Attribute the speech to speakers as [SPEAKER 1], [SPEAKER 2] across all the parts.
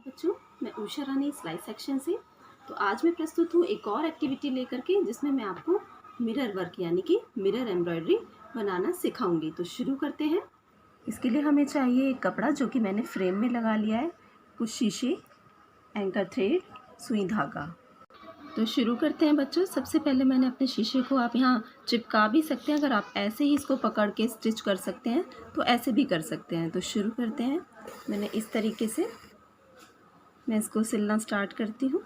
[SPEAKER 1] बच्चों, मैं उषा रानी सिलाई सेक्शन से। तो आज मैं प्रस्तुत हूँ एक और एक्टिविटी लेकर के, जिसमें मैं आपको मिरर वर्क यानी कि मिरर एम्ब्रॉयडरी बनाना सिखाऊंगी। तो शुरू करते हैं। इसके लिए हमें चाहिए एक कपड़ा जो कि मैंने फ्रेम में लगा लिया है, कुछ शीशे, एंकर थ्रेड, सुई धागा। तो शुरू करते हैं बच्चों। सबसे पहले मैंने अपने शीशे को, आप यहाँ चिपका भी सकते हैं, अगर आप ऐसे ही इसको पकड़ के स्टिच कर सकते हैं तो ऐसे भी कर सकते हैं। तो शुरू करते हैं। मैंने इस तरीके से मैं इसको सिलना स्टार्ट करती हूँ।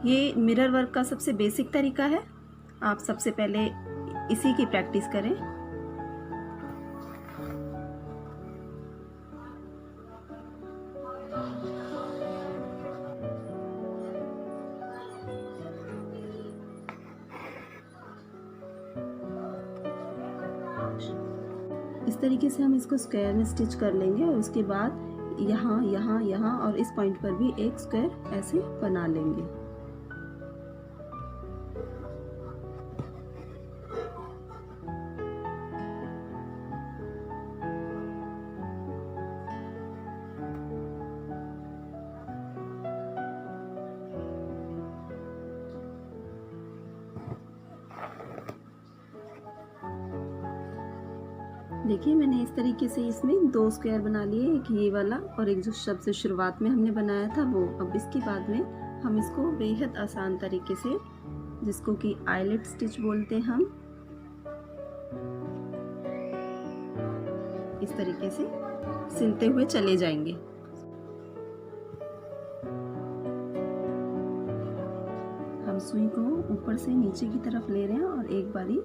[SPEAKER 1] ये मिरर वर्क का सबसे बेसिक तरीका है। आप सबसे पहले इसी की प्रैक्टिस करें। इस तरीके से हम इसको स्क्वायर में स्टिच कर लेंगे और उसके बाद यहाँ यहाँ यहाँ और इस पॉइंट पर भी एक स्क्वायर ऐसे बना लेंगे। देखिए, मैंने इस तरीके से इसमें दो स्क्वायर बना लिए, एक ये वाला और एक जो सबसे शुरुआत में हमने बनाया था वो। अब इसके बाद में हम इसको बेहद आसान तरीके से, जिसको कि आइलेट स्टिच बोलते हैं, हम इस तरीके से सिलते हुए चले जाएंगे। हम सुई को ऊपर से नीचे की तरफ ले रहे हैं और एक बारी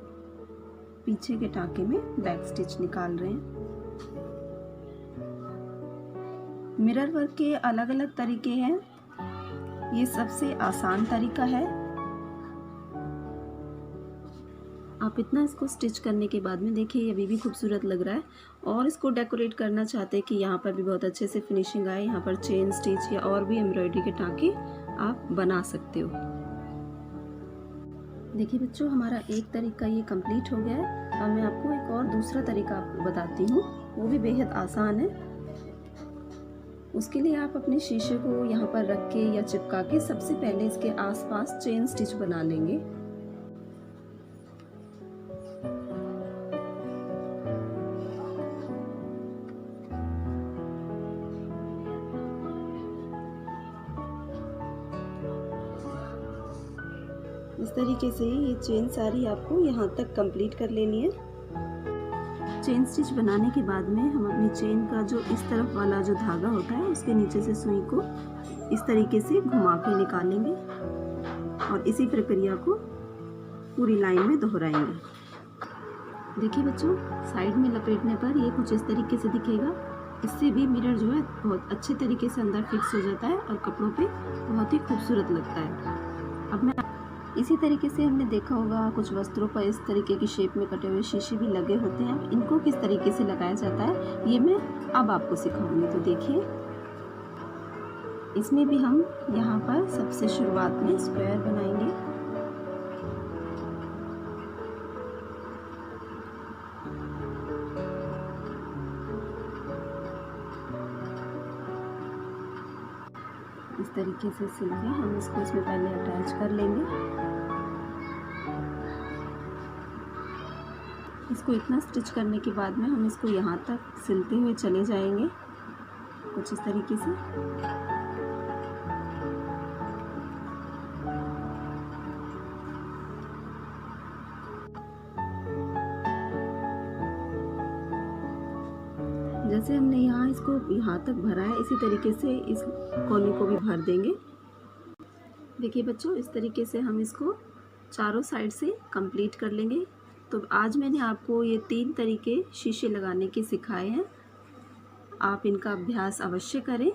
[SPEAKER 1] पीछे के टाँके में बैक स्टिच निकाल रहे हैं। मिरर वर्क के अलग अलग तरीके हैं, ये सबसे आसान तरीका है। आप इतना इसको स्टिच करने के बाद में देखिए, अभी भी खूबसूरत लग रहा है। और इसको डेकोरेट करना चाहते हैं कि यहाँ पर भी बहुत अच्छे से फिनिशिंग आए, यहाँ पर चेन स्टिच या और भी एम्ब्रॉयडरी के टाँके आप बना सकते हो। देखिए बच्चों, हमारा एक तरीका ये कंप्लीट हो गया है। अब मैं आपको एक और दूसरा तरीका आपको बताती हूँ, वो भी बेहद आसान है। उसके लिए आप अपने शीशे को यहाँ पर रख के या चिपका के सबसे पहले इसके आसपास चेन स्टिच बना लेंगे। इस तरीके से ये चेन सारी आपको यहाँ तक कंप्लीट कर लेनी है। चेन स्टिच बनाने के बाद में हम अपनी चेन का जो इस तरफ वाला जो धागा होता है, उसके नीचे से सुई को इस तरीके से घुमा के निकालेंगे और इसी प्रक्रिया को पूरी लाइन में दोहराएंगे। देखिए बच्चों, साइड में लपेटने पर ये कुछ इस तरीके से दिखेगा। इससे भी मिरर जो है बहुत अच्छे तरीके से अंदर फिक्स हो जाता है और कपड़ों पे बहुत ही खूबसूरत लगता है। अब मैं इसी तरीके से, हमने देखा होगा कुछ वस्त्रों पर इस तरीके की शेप में कटे हुए शीशे भी लगे होते हैं। इनको किस तरीके से लगाया जाता है ये मैं अब आपको सिखाऊंगी। तो देखिए, इसमें भी हम यहाँ पर सबसे शुरुआत में स्क्वायर बनाएंगे। इस तरीके से सिल के हम इसको इसमें पहले अटैच कर लेंगे। इसको इतना स्टिच करने के बाद में हम इसको यहाँ तक सिलते हुए चले जाएंगे, कुछ इस तरीके से। जैसे हमने यहाँ इसको यहाँ तक भरा है, इसी तरीके से इस कोने को भी भर देंगे। देखिए बच्चों, इस तरीके से हम इसको चारों साइड से कंप्लीट कर लेंगे। तो आज मैंने आपको ये 3 तरीके शीशे लगाने के सिखाए हैं। आप इनका अभ्यास अवश्य करें।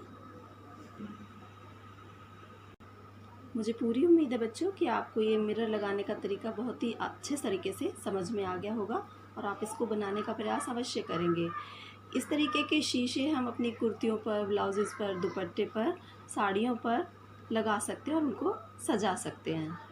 [SPEAKER 1] मुझे पूरी उम्मीद है बच्चों कि आपको ये मिरर लगाने का तरीका बहुत ही अच्छे तरीके से समझ में आ गया होगा और आप इसको बनाने का प्रयास अवश्य करेंगे। इस तरीके के शीशे हम अपनी कुर्तियों पर, ब्लाउजेस पर, दुपट्टे पर, साड़ियों पर लगा सकते हैं और उनको सजा सकते हैं।